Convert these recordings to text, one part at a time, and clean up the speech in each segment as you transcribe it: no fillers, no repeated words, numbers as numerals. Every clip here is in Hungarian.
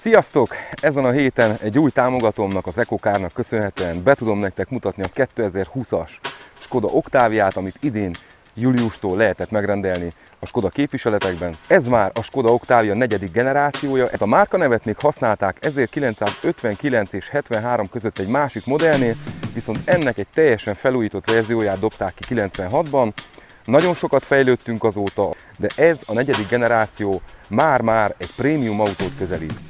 Sziasztok! Ezen a héten egy új támogatómnak, az EcoCarnak köszönhetően be tudom nektek mutatni a 2020-as Skoda Octaviát, amit idén júliustól lehetett megrendelni a Skoda képviseletekben. Ez már a Skoda Octavia 4. generációja. A márkanevet még használták 1959 és 73 között egy másik modellnél, viszont ennek egy teljesen felújított verzióját dobták ki 96-ban. Nagyon sokat fejlődtünk azóta, de ez a 4. generáció már egy prémium autót közelít.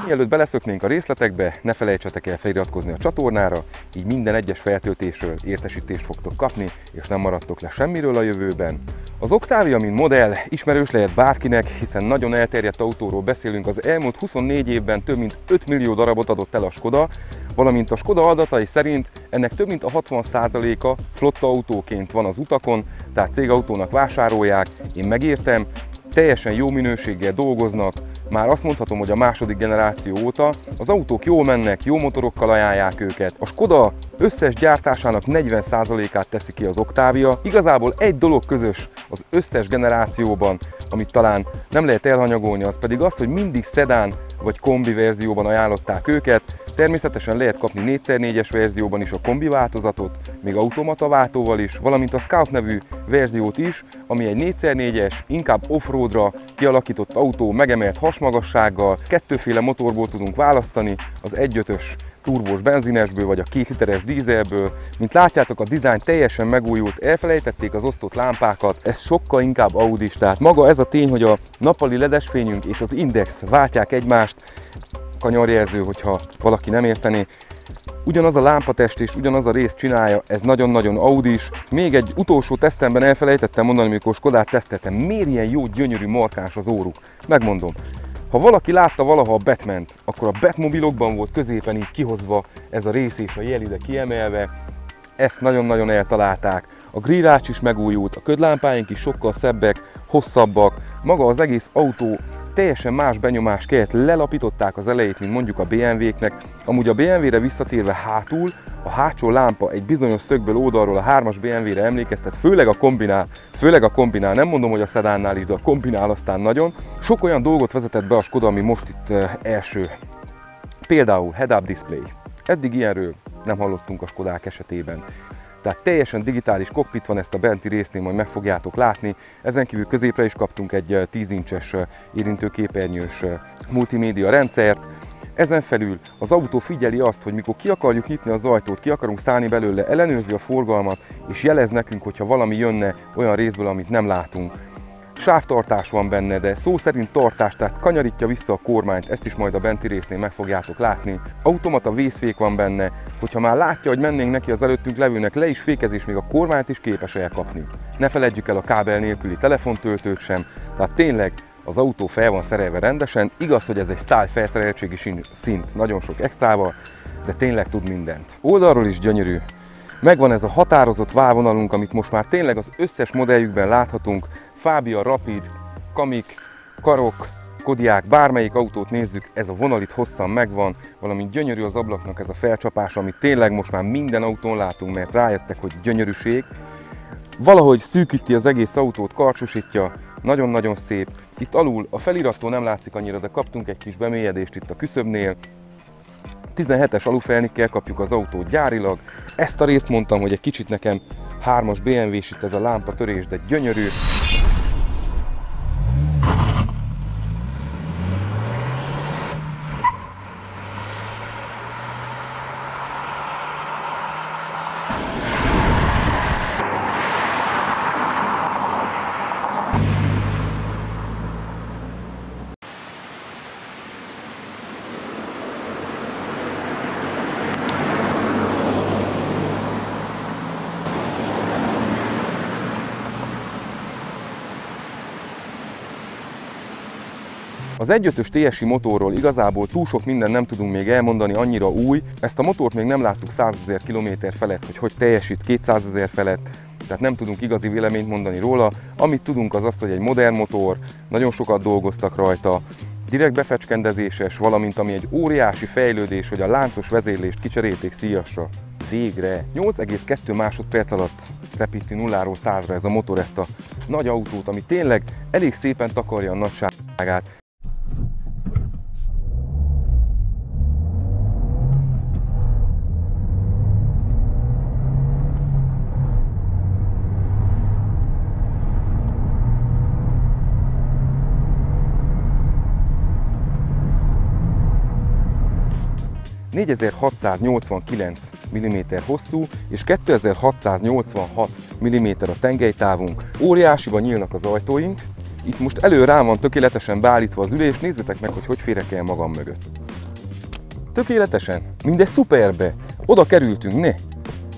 Mielőtt beleszöknénk a részletekbe, ne felejtsetek el feliratkozni a csatornára, így minden egyes feltöltésről értesítést fogtok kapni, és nem maradtok le semmiről a jövőben. Az Octavia, mint modell, ismerős lehet bárkinek, hiszen nagyon elterjedt autóról beszélünk. Az elmúlt 24 évben több mint 5 millió darabot adott el a Skoda, valamint a Skoda adatai szerint ennek több mint a 60%-a flotta autóként van az utakon, tehát cégautónak vásárolják, én megértem, teljesen jó minőséggel dolgoznak. Már azt mondhatom, hogy a 2. generáció óta az autók jól mennek, jó motorokkal ajánlják őket. A Skoda összes gyártásának 40%-át teszi ki az Octavia. Igazából egy dolog közös az összes generációban, amit talán nem lehet elhanyagolni, az pedig az, hogy mindig szedán vagy kombi verzióban ajánlották őket. Természetesen lehet kapni 4x4-es verzióban is a kombi változatot, még automata váltóval is, valamint a Scout nevű verziót is, ami egy 4x4-es, inkább offroadra kialakított autó megemelt hasmagassággal. Kettőféle motorból tudunk választani, az 1.5-ös turbós benzinesből vagy a 2 literes dízelből. Mint látjátok, a dizájn teljesen megújult, elfelejtették az osztott lámpákat, ez sokkal inkább Audis, tehát maga ez a tény, hogy a nappali ledes fényünk és az Index váltják egymást, kanyarjelző, hogyha valaki nem értené. Ugyanaz a lámpatest és ugyanaz a rész csinálja, ez nagyon-nagyon Audis. Még egy utolsó tesztemben elfelejtettem mondani, amikor Skodát teszteltem, miért ilyen jó, gyönyörű, markáns az óruk. Megmondom, ha valaki látta valaha a Batmant, akkor a Batmobilokban volt középen így kihozva ez a rész és a jel ide kiemelve. Ezt nagyon-nagyon eltalálták. A grillács is megújult, a ködlámpáink is sokkal szebbek, hosszabbak. Maga az egész autó teljesen más benyomás kelt, lelapították az elejét, mint mondjuk a BMW-knek. Amúgy a BMW-re visszatérve hátul, a hátsó lámpa egy bizonyos szögből oldalról a 3-as BMW-re emlékeztet, főleg a kombinál, nem mondom, hogy a szedánnál is, de a kombinál aztán nagyon. Sok olyan dolgot vezetett be a Skoda, ami most itt első. Például head-up display. Eddig ilyenről nem hallottunk a Skodák esetében. Tehát teljesen digitális kokpit van, ezt a benti résznél majd meg fogjátok látni. Ezen kívül középre is kaptunk egy 10 incses érintőképernyős multimédia rendszert. Ezen felül az autó figyeli azt, hogy mikor ki akarjuk nyitni az ajtót, ki akarunk szállni belőle, ellenőrzi a forgalmat, és jelez nekünk, hogyha valami jönne olyan részből, amit nem látunk. Sávtartás van benne, de szó szerint tartás, tehát kanyarítja vissza a kormányt, ezt is majd a benti résznél meg fogjátok látni. Automata vészfék van benne, hogyha már látja, hogy mennénk neki az előttünk levőnek, le is fékez, és még a kormányt is képes elkapni. Ne feledjük el a kábel nélküli telefontöltőt sem, tehát tényleg az autó fel van szerelve rendesen. Igaz, hogy ez egy style felszereltségi szint, nagyon sok extrával, de tényleg tud mindent. Oldalról is gyönyörű. Megvan ez a határozott válvonalunk, amit most már tényleg az összes modelljükben láthatunk. Fabia, Rapid, Kamiq, Karoq, Kodiaq, bármelyik autót nézzük, ez a vonal itt hosszan megvan, valamint gyönyörű az ablaknak ez a felcsapása, amit tényleg most már minden autón látunk, mert rájöttek, hogy gyönyörűség. Valahogy szűkíti az egész autót, karcsúsítja, nagyon-nagyon szép. Itt alul a felirattól nem látszik annyira, de kaptunk egy kis bemélyedést itt a küszöbnél. 17-es alufelnikkel kapjuk az autót gyárilag. Ezt a részt mondtam, hogy egy kicsit nekem 3-as BMW-s itt ez a lámpatörés, de gyönyörű. Az 1.5-ös TSI motorról igazából túl sok minden nem tudunk még elmondani, annyira új. Ezt a motort még nem láttuk 100 000 km felett, hogy teljesít 200 000 felett, tehát nem tudunk igazi véleményt mondani róla. Amit tudunk az azt, hogy egy modern motor, nagyon sokat dolgoztak rajta, direkt befecskendezéses, valamint ami egy óriási fejlődés, hogy a láncos vezérlést kicserélték szíjasra. Végre! 8,2 másodperc alatt repíti 0-ról 100-ra ez a motor ezt a nagy autót, ami tényleg elég szépen takarja a nagyságát. ...4689 mm hosszú és 2686 mm a tengelytávunk. Óriásiban nyílnak az ajtóink. Itt most rám van tökéletesen beállítva az ülés, nézzétek meg, hogy férek el magam mögött. Tökéletesen, mindez szuperbe. Oda kerültünk, ne!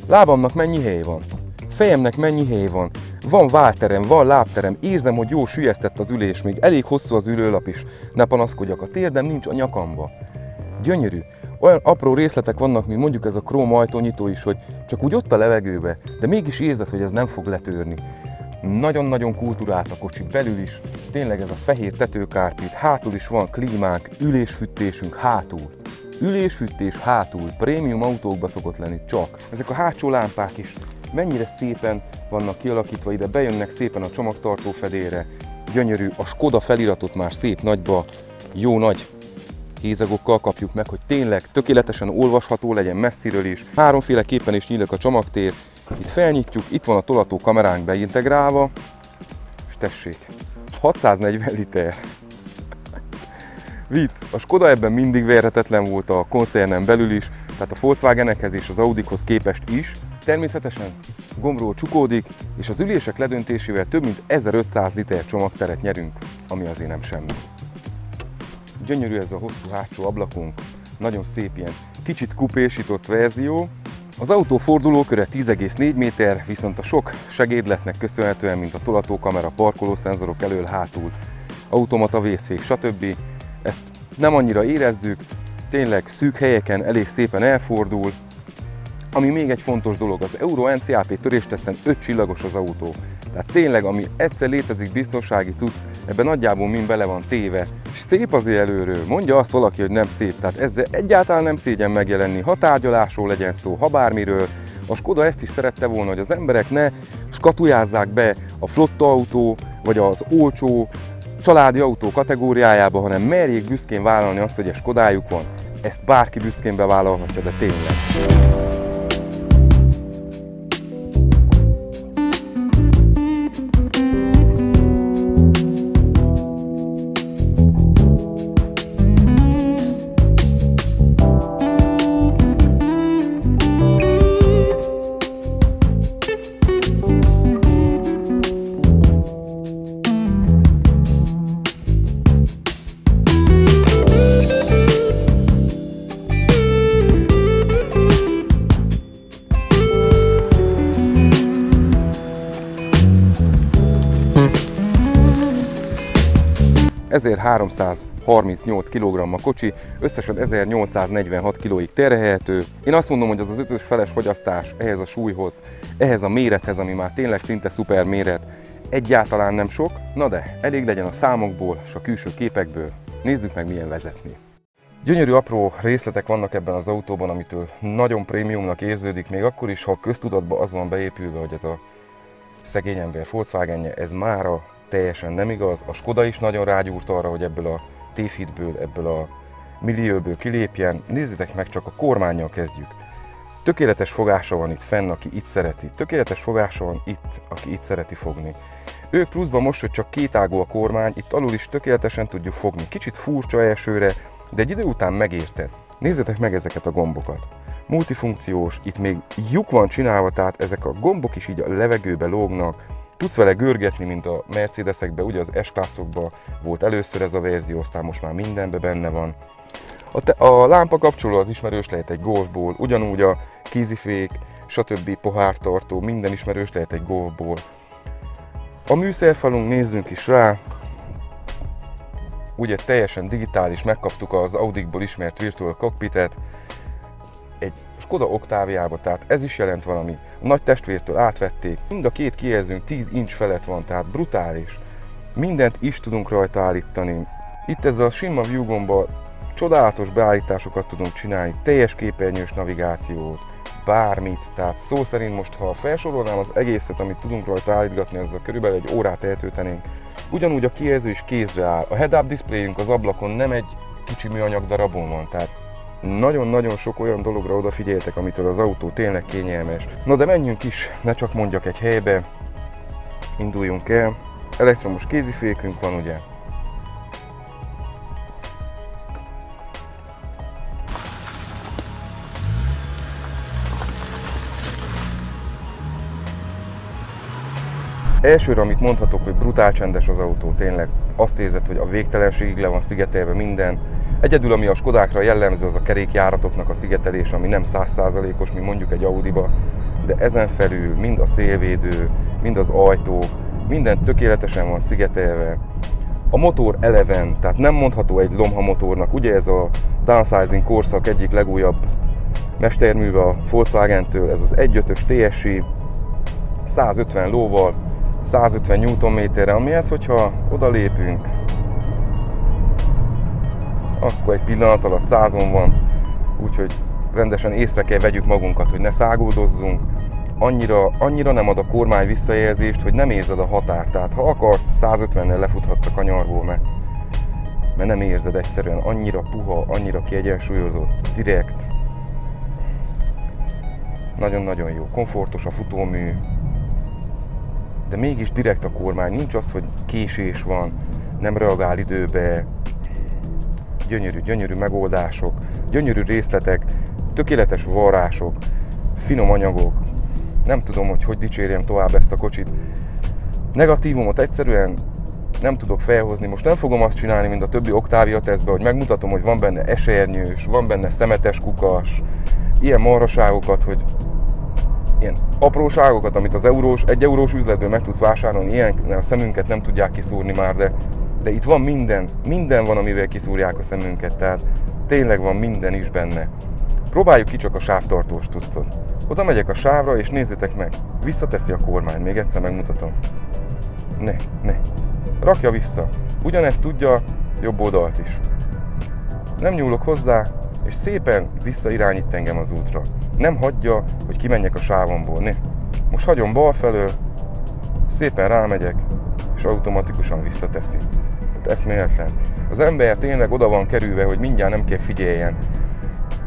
Lábamnak mennyi hely van, fejemnek mennyi hely van. Van válterem, van lábterem, érzem, hogy jó süllyesztett az ülés, még elég hosszú az ülőlap is. Ne panaszkodjak, a térdem nincs a nyakamba. Gyönyörű. Olyan apró részletek vannak, mint mondjuk ez a króm ajtónyitó is, hogy csak úgy ott a levegőbe, de mégis érzed, hogy ez nem fog letörni. Nagyon-nagyon kultúrált a kocsi, belül is, tényleg ez a fehér tetőkárpit, hátul is van klímánk, ülésfűtésünk hátul. Ülésfűtés hátul, prémium autókba szokott lenni csak. Ezek a hátsó lámpák is mennyire szépen vannak kialakítva, ide bejönnek szépen a csomagtartó fedélre. Gyönyörű, a Skoda feliratot már szép nagyba, jó nagy hézagokkal kapjuk meg, hogy tényleg tökéletesen olvasható legyen messziről is. Háromféleképpen is nyílik a csomagtér. Itt felnyitjuk, itt van a tolató kameránk beintegrálva, és tessék, 640 liter. Vicc, a Skoda ebben mindig verhetetlen volt a koncernen belül is, tehát a Volkswagenekhez és az Audikhoz képest is. Természetesen gombról csukódik, és az ülések ledöntésével több mint 1500 liter csomagteret nyerünk, ami azért nem semmi. Gyönyörű ez a hosszú hátsó ablakunk, nagyon szép ilyen kicsit kupésított verzió. Az autó fordulóköre 10,4 méter, viszont a sok segédletnek köszönhetően, mint a tolatókamera, parkolószenzorok elől, hátul, automata vészfék, stb. Ezt nem annyira érezzük, tényleg szűk helyeken elég szépen elfordul. Ami még egy fontos dolog, az Euro NCAP törésteszten 5 csillagos az autó. Tehát tényleg, ami egyszer létezik biztonsági cucc, ebben nagyjából mind bele van téve. És szép azért előről, mondja azt valaki, hogy nem szép, tehát ezzel egyáltalán nem szégyen megjelenni, ha tárgyalásról legyen szó, ha bármiről. A Skoda ezt is szerette volna, hogy az emberek ne skatujázzák be a flotta autó, vagy az olcsó családi autó kategóriájába, hanem merjék büszkén vállalni azt, hogy egy Skodájuk van. Ezt bárki büszkén bevállalhatja, de tényleg. ...1338 kg a kocsi, összesen 1846 kg-ig terhelhető. Én azt mondom, hogy az az 5-ös feles fogyasztás ehhez a súlyhoz, ehhez a mérethez, ami már tényleg szinte szuper méret, egyáltalán nem sok, na de elég legyen a számokból és a külső képekből. Nézzük meg, milyen vezetni. Gyönyörű apró részletek vannak ebben az autóban, amitől nagyon prémiumnak érződik, még akkor is, ha a köztudatban az van beépülve, hogy ez a szegény ember Volkswagenje, ez mára teljesen nem igaz. A Skoda is nagyon rágyúrt arra, hogy ebből a tévhitből, ebből a millióből kilépjen. Nézzétek meg, csak a kormánnyal kezdjük. Tökéletes fogása van itt fenn, aki itt szereti. Tökéletes fogása van itt, aki itt szereti fogni. Ők pluszban most, hogy csak kétágú a kormány, itt alul is tökéletesen tudjuk fogni. Kicsit furcsa elsőre, de egy idő után megérted. Nézzétek meg ezeket a gombokat. Multifunkciós, itt még lyuk van csinálva, tehát ezek a gombok is így a levegőbe lógnak. Tudsz vele görgetni, mint a Mercedesekben, ugye az S-klasszokban volt először ez a verzió, aztán most már mindenben benne van. A lámpa kapcsoló az ismerős lehet egy Golfból, ugyanúgy a kézifék, stb. Pohártartó, minden ismerős lehet egy Golfból. A műszerfalunk, nézzünk is rá. ugye teljesen digitális, megkaptuk az Audikból ismert Virtual Cockpitet, egy Skoda Octaviába, tehát ez is jelent valami. A nagy testvértől átvették, mind a két kijelzőnk 10 inch felett van, tehát brutális. Mindent is tudunk rajta állítani. Itt ezzel a sima view gombbal csodálatos beállításokat tudunk csinálni, teljes képernyős navigációt, bármit. Tehát szó szerint most, ha felsorolnám az egészet, amit tudunk rajta állítgatni, ezzel körülbelül egy órát eltöltenénk. Ugyanúgy a kijelző is kézre áll. A head-up displayünk az ablakon nem egy kicsi műanyag darabon van, tehát nagyon-nagyon sok olyan dologra odafigyeltek, amitől az autó tényleg kényelmes. Na de menjünk is, ne csak mondjak egy helybe, induljunk el. Elektromos kézifékünk van, ugye? Elsőre, amit mondhatok, hogy brutál csendes az autó, tényleg azt érzed, hogy a végtelenségig le van szigetelve minden. Egyedül, ami a Skodákra jellemző, az a kerékjáratoknak a szigetelés, ami nem 100%-os, mint mondjuk egy Audiba, de ezen felül mind a szélvédő, mind az ajtók, minden tökéletesen van szigetelve. A motor eleven, tehát nem mondható egy lomha motornak, ugye ez a downsizing korszak egyik legújabb mesterműve a Volkswagen-től, ez az 1.5-ös TSI, 150 lóval, 150 Nm-re, amihez, hogyha odalépünk, akkor egy pillanat alatt 100-on van, úgyhogy rendesen észre kell vegyük magunkat, hogy ne száguldozzunk. Annyira nem ad a kormány visszajelzést, hogy nem érzed a határt. Tehát ha akarsz, 150-nel lefuthatsz a kanyarból, mert nem érzed egyszerűen. Annyira puha, annyira kiegyensúlyozott, direkt. Nagyon-nagyon jó. Komfortos a futómű, de mégis direkt a kormány. Nincs az, hogy késés van, nem reagál időbe. Gyönyörű megoldások, gyönyörű részletek, tökéletes varrások, finom anyagok. Nem tudom, hogy dicsérjem tovább ezt a kocsit. Negatívumot egyszerűen nem tudok felhozni. Most nem fogom azt csinálni, mint a többi Octavia tesztben, hogy megmutatom, hogy van benne esernyős, van benne szemetes kukas, ilyen marhaságokat, hogy ilyen apróságokat, amit az egy eurós üzletből meg tudsz vásárolni, ilyen a szemünket nem tudják kiszúrni már, de itt van minden van, amivel kiszúrják a szemünket, tehát tényleg van minden is benne. Próbáljuk ki csak a sávtartós tucot. Oda megyek a sávra, és nézzétek meg, visszateszi a kormány, még egyszer megmutatom. Ne. Rakja vissza. Ugyanezt tudja jobb oldalt is. Nem nyúlok hozzá, és szépen visszairányít engem az útra. Nem hagyja, hogy kimenjek a sávomból. Most hagyom bal felől, szépen rámegyek, és automatikusan visszateszi. Hát eszméletlen. Az ember tényleg oda van kerülve, hogy mindjárt nem kell figyeljen.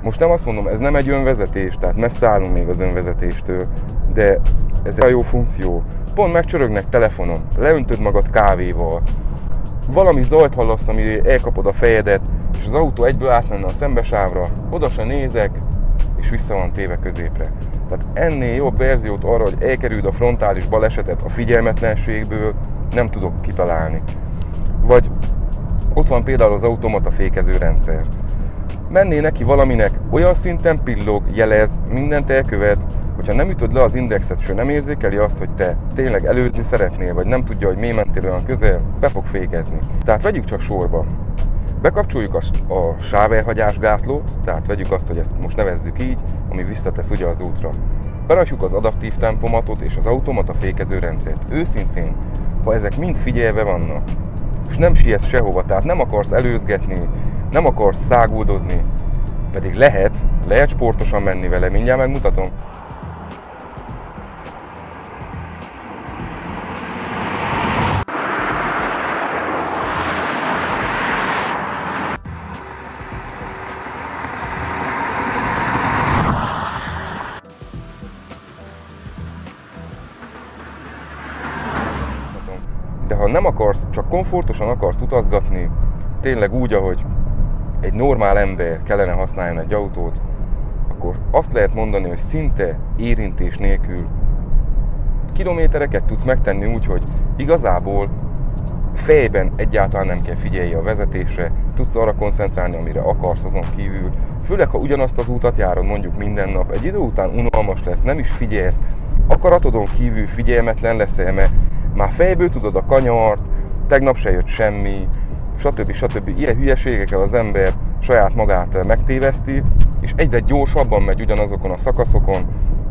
Most nem azt mondom, ez nem egy önvezetés, tehát messze állunk még az önvezetéstől, de ez egy jó funkció. Pont megcsörögnek telefonon, leöntöd magad kávéval, valami zajt hallasz, amire elkapod a fejedet, és az autó egyből átmenne a szembesávra, oda se nézek, és vissza van téve középre. Tehát ennél jobb verziót arra, hogy elkerüld a frontális balesetet a figyelmetlenségből, nem tudok kitalálni. Vagy ott van például az automata fékező rendszer. Menné neki valaminek, olyan szinten pillog, jelez, mindent elkövet, hogyha nem ütöd le az indexet, és nem érzékeli azt, hogy te tényleg előzni szeretnél, vagy nem tudja, hogy miért mentél olyan közel, be fog fékezni. Tehát vegyük csak sorba. Bekapcsoljuk a sávelhagyás gátlót, tehát vegyük azt, hogy ezt most nevezzük így, ami visszatesz ugye az útra. Berakjuk az adaptív tempomatot és az automata fékező rendszert. Őszintén, ha ezek mind figyelve vannak, és nem sietsz sehova, tehát nem akarsz előzgetni, nem akarsz száguldozni, pedig lehet sportosan menni vele, mindjárt megmutatom. De ha nem akarsz, csak komfortosan akarsz utazgatni, tényleg úgy, ahogy egy normál ember kellene használni egy autót, akkor azt lehet mondani, hogy szinte érintés nélkül kilométereket tudsz megtenni úgy, hogy igazából fejben egyáltalán nem kell figyelni a vezetésre, tudsz arra koncentrálni, amire akarsz azon kívül. Főleg, ha ugyanazt az útat járod mondjuk minden nap, egy idő után unalmas lesz, nem is figyelsz, akaratodon kívül figyelmetlen leszel, mert már fejből tudod a kanyart, tegnap se jött semmi, stb. Ilyen hülyeségekkel az ember saját magát megtéveszti, és egyre gyorsabban megy ugyanazokon a szakaszokon.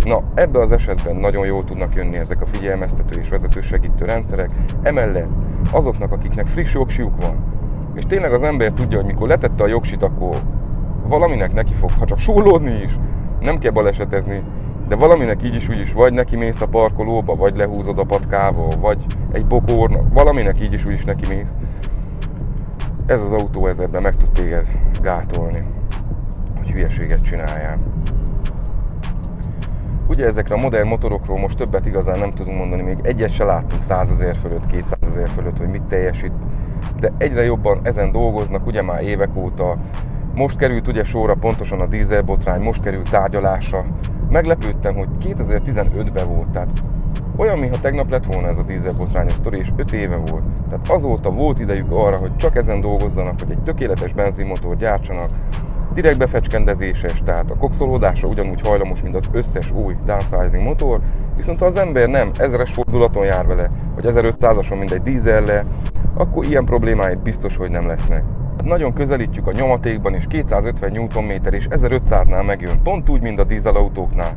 Na, ebben az esetben nagyon jól tudnak jönni ezek a figyelmeztető és vezetősegítő rendszerek. Emellett azoknak, akiknek friss jogsiuk van, és tényleg az ember tudja, hogy mikor letette a jogsit, akkor valaminek neki fog, ha csak súrlódni is, nem kell balesetezni, de valaminek így is úgy is, vagy neki mész a parkolóba, vagy lehúzod a patkával, vagy egy bokornak, valaminek így is úgy is neki mész. Ez az autó ebben meg tud téged gátolni, hogy hülyeséget csináljál. Ugye ezekre a modern motorokról most többet igazán nem tudunk mondani, még egyet se láttunk 100 000 fölött, 200 000 fölött, hogy mit teljesít, de egyre jobban ezen dolgoznak, ugye már évek óta. Most került ugye sorra pontosan a dízelbotrány, most került tárgyalásra. Meglepődtem, hogy 2015-ben volt, tehát olyan, mintha tegnap lett volna ez a dízelbotrányos sztori, és 5 éve volt. Tehát azóta volt idejük arra, hogy csak ezen dolgozzanak, hogy egy tökéletes benzinmotor gyártsanak, direkt befecskendezéses, tehát a kokszolódásra ugyanúgy hajlamos, mint az összes új downsizing motor, viszont ha az ember nem 1000-es fordulaton jár vele, vagy 1500-ason, mint egy dízellel, akkor ilyen problémái biztos, hogy nem lesznek. Nagyon közelítjük a nyomatékban, és 250 Nm és 1500-nál megjön, pont úgy, mint a dízelautóknál.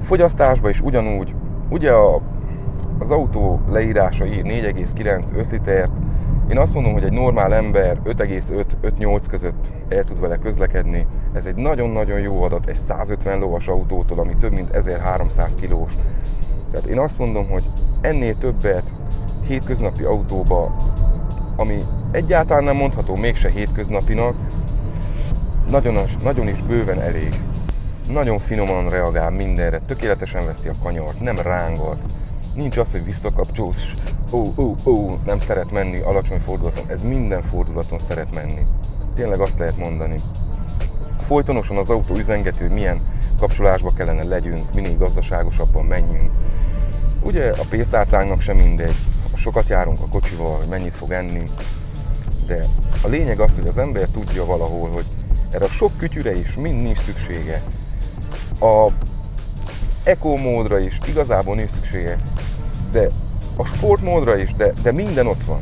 Fogyasztásban is ugyanúgy, ugye az autó leírása ír 4,9-5 litert, én azt mondom, hogy egy normál ember 5,5-5,8 között el tud vele közlekedni. Ez egy nagyon-nagyon jó adat egy 150 lovas autótól, ami több mint 1300 kilós. Tehát én azt mondom, hogy ennél többet hétköznapi autóba, ami egyáltalán nem mondható mégse hétköznapinak, nagyon is bőven elég. Nagyon finoman reagál mindenre, tökéletesen veszi a kanyart, nem rángat. Nincs az, hogy visszakapcsolsz, nem szeret menni alacsony fordulaton, ez minden fordulaton szeret menni. Tényleg azt lehet mondani. Folytonosan az autó üzengető, milyen kapcsolásba kellene legyünk, minél gazdaságosabban menjünk. Ugye a pénztárcánknak sem mindegy, sokat járunk a kocsival, hogy mennyit fog enni, de a lényeg az, hogy az ember tudja valahol, hogy erre a sok kütyüre is mind nincs szüksége. A eco módra is igazából nincs szüksége, de a sportmódra is, de minden ott van.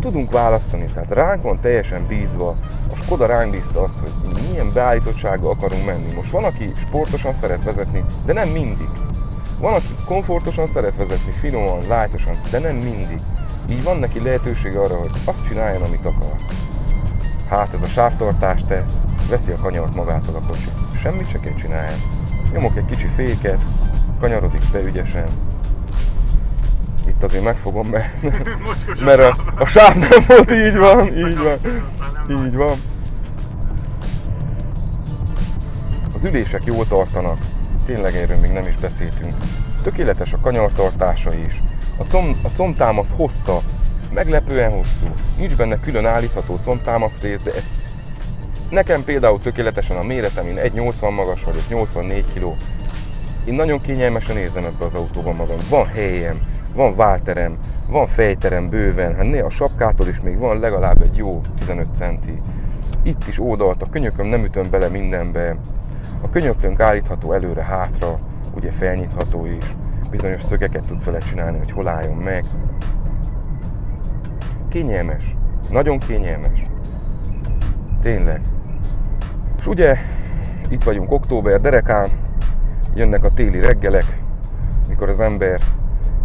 Tudunk választani, tehát ránk van teljesen bízva, a Skoda ránk bízta azt, hogy milyen beállítottsággal akarunk menni. Most van, aki sportosan szeret vezetni, de nem mindig. Van, aki komfortosan szeret vezetni, finoman, lájtosan, de nem mindig. Így van neki lehetőség arra, hogy azt csináljon, amit akar. Hát ez a sávtartás, te veszi a kanyart magától a kocsi. Semmit se kell csinálni. Nyomok egy kicsi féket, kanyarodik be ügyesen. Itt azért megfogom, mert a sáv nem volt, így van. Az ülések jól tartanak, tényleg erről még nem is beszéltünk. Tökéletes a kanyartartása is. A combtámasz hossza, meglepően hosszú. Nincs benne külön állítható combtámasz rész, de ez nekem például tökéletesen a méretem, én 1,80 magas vagyok, 84 kg. Én nagyon kényelmesen érzem ebbe az autóban magam. Van helyem, van válterem, van fejterem bőven, hát a sapkától is még van legalább egy jó 15 centi. Itt is oldalt, a könyököm nem ütöm bele mindenbe. A könyöklőnk állítható előre-hátra, ugye felnyitható is. Bizonyos szögeket tudsz vele csinálni, hogy hol álljon meg. Kényelmes, nagyon kényelmes. Tényleg. És ugye, itt vagyunk október derekán, jönnek a téli reggelek, mikor az ember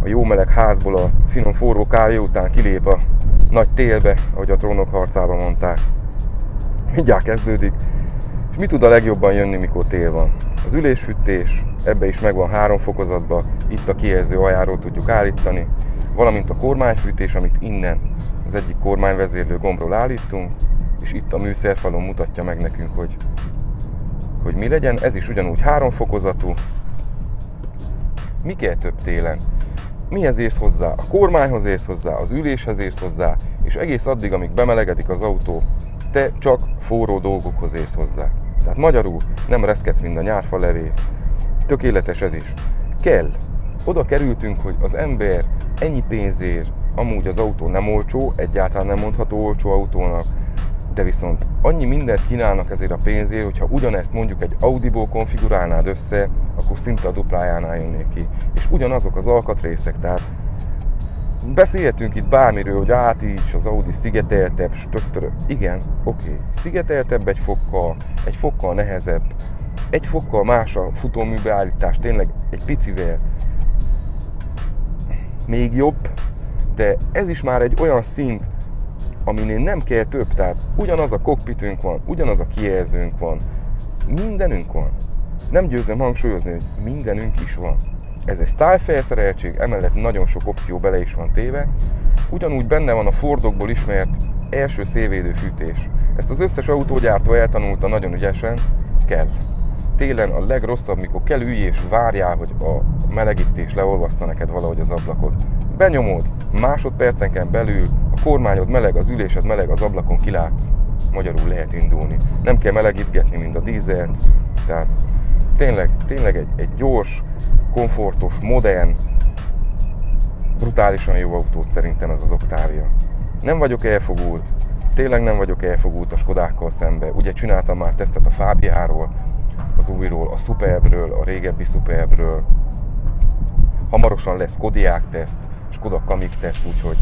a jó meleg házból a finom forró kávé után kilép a nagy télbe, ahogy a Trónok harcában mondták. Mindjárt kezdődik. És mi tud a legjobban jönni, mikor tél van? Az ülésfűtés, ebbe is megvan 3 fokozatban, itt a kijelző aljáról tudjuk állítani, valamint a kormányfűtés, amit innen az egyik kormányvezérlő gombról állítunk, és itt a műszerfalon mutatja meg nekünk, hogy mi legyen. Ez is ugyanúgy 3 fokozatú. Mi kell több télen? Mihez érsz hozzá? A kormányhoz érsz hozzá, az üléshez érsz hozzá, és egész addig, amíg bemelegedik az autó, te csak forró dolgokhoz érsz hozzá. Tehát magyarul nem reszketsz, mint a nyárfa levél. Tökéletes ez is. Kell. Oda kerültünk, hogy az ember ennyi pénzért, amúgy az autó nem olcsó, egyáltalán nem mondható olcsó autónak, de viszont annyi mindent kínálnak ezért a pénzért, hogyha ugyanezt mondjuk egy Audiból konfigurálnád össze, akkor szinte a duplájánál jönnék ki. És ugyanazok az alkatrészek, tehát Beszélhetünk itt bármiről, hogy is az Audi szigeteltebb, stöktörök. Igen, oké. Szigeteltebb egy fokkal nehezebb, egy fokkal más a futóműbeállítás, tényleg egy picivel még jobb, de ez is már egy olyan szint, aminél nem kell több, tehát ugyanaz a kokpitünk van, ugyanaz a kijelzőnk van, mindenünk van. Nem győzöm hangsúlyozni, hogy mindenünk is van. Ez egy style felszereltség, emellett nagyon sok opció bele is van téve. Ugyanúgy benne van a Fordokból ismert első szélvédő fűtés. Ezt az összes autógyártó eltanulta nagyon ügyesen, kell. Télen a legrosszabb, mikor kell ülj és várjál, hogy a melegítés leolvaszta neked valahogy az ablakot. Benyomod, másodpercenken belül a kormányod meleg, az ülésed meleg, az ablakon kilátsz. Magyarul lehet indulni. Nem kell melegítgetni, mint a dízelt. Tehát tényleg egy gyors, komfortos, modern, brutálisan jó autót szerintem ez az Octavia. Nem vagyok elfogult, tényleg nem vagyok elfogult a Skodákkal szembe. Ugye csináltam már tesztet a Fabiáról, az újról, a Superbről, a régebbi Superbről. Hamarosan lesz Kodiaq teszt, Skoda Kamiq teszt, úgyhogy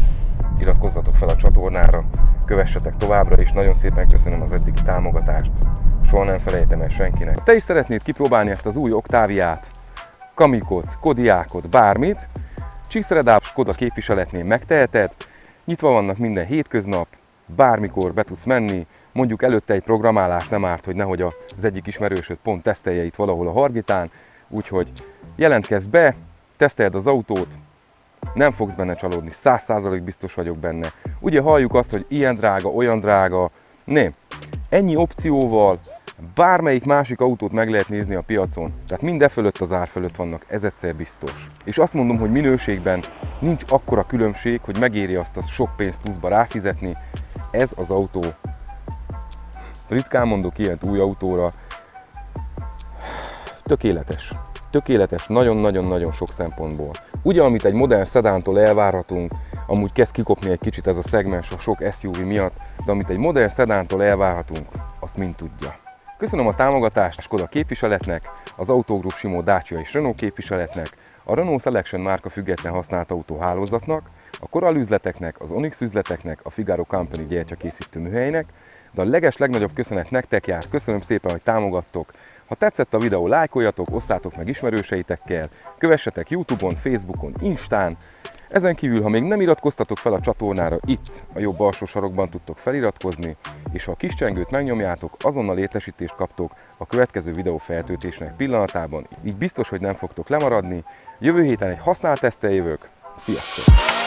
iratkozzatok fel a csatornára, kövessetek továbbra, és nagyon szépen köszönöm az eddigi támogatást. Soha nem felejtem el senkinek. Ha te is szeretnéd kipróbálni ezt az új Octaviát, Kamiqot, Kodiaqot, bármit, Csíkszeredában Skoda képviseletnél megteheted, nyitva vannak minden hétköznap, bármikor be tudsz menni, mondjuk előtte egy programálás nem árt, hogy nehogy az egyik ismerősöd pont tesztelje itt valahol a Hargitán, úgyhogy jelentkezz be, teszteld az autót, nem fogsz benne csalódni, 100% biztos vagyok benne. Ugye halljuk azt, hogy ilyen drága, olyan drága, nem. Ennyi opcióval bármelyik másik autót meg lehet nézni a piacon, tehát minden fölött az ár fölött vannak, ez egyszer biztos. És azt mondom, hogy minőségben nincs akkora különbség, hogy megéri azt a sok pénzt pluszba ráfizetni. Ez az autó, ritkán mondok ilyet új autóra, tökéletes. Tökéletes nagyon-nagyon-nagyon sok szempontból. Ugye, amit egy modern szedántól elvárhatunk, amúgy kezd kikopni egy kicsit ez a szegmens a sok SUV miatt, de amit egy modern szedántól elvárhatunk, azt mind tudja. Köszönöm a támogatást a Skoda képviseletnek, az Auto Group Simó Dacia és Renault képviseletnek, a Renault Selection márka független használt autó hálózatnak, a Coral üzleteknek, az Onyx üzleteknek, a Figaro Company gyertyakészítő műhelynek, de a legnagyobb köszönet nektek jár, köszönöm szépen, hogy támogattok. Ha tetszett a videó, lájkoljatok, osszátok meg ismerőseitekkel, kövessetek YouTube-on, Facebookon, Instán. Ezen kívül, ha még nem iratkoztatok fel a csatornára, itt a jobb alsó sarokban tudtok feliratkozni, és ha a kis csengőt megnyomjátok, azonnal értesítést kaptok a következő videó feltöltésének pillanatában, így biztos, hogy nem fogtok lemaradni. Jövő héten egy használt teszttel jövök. Sziasztok!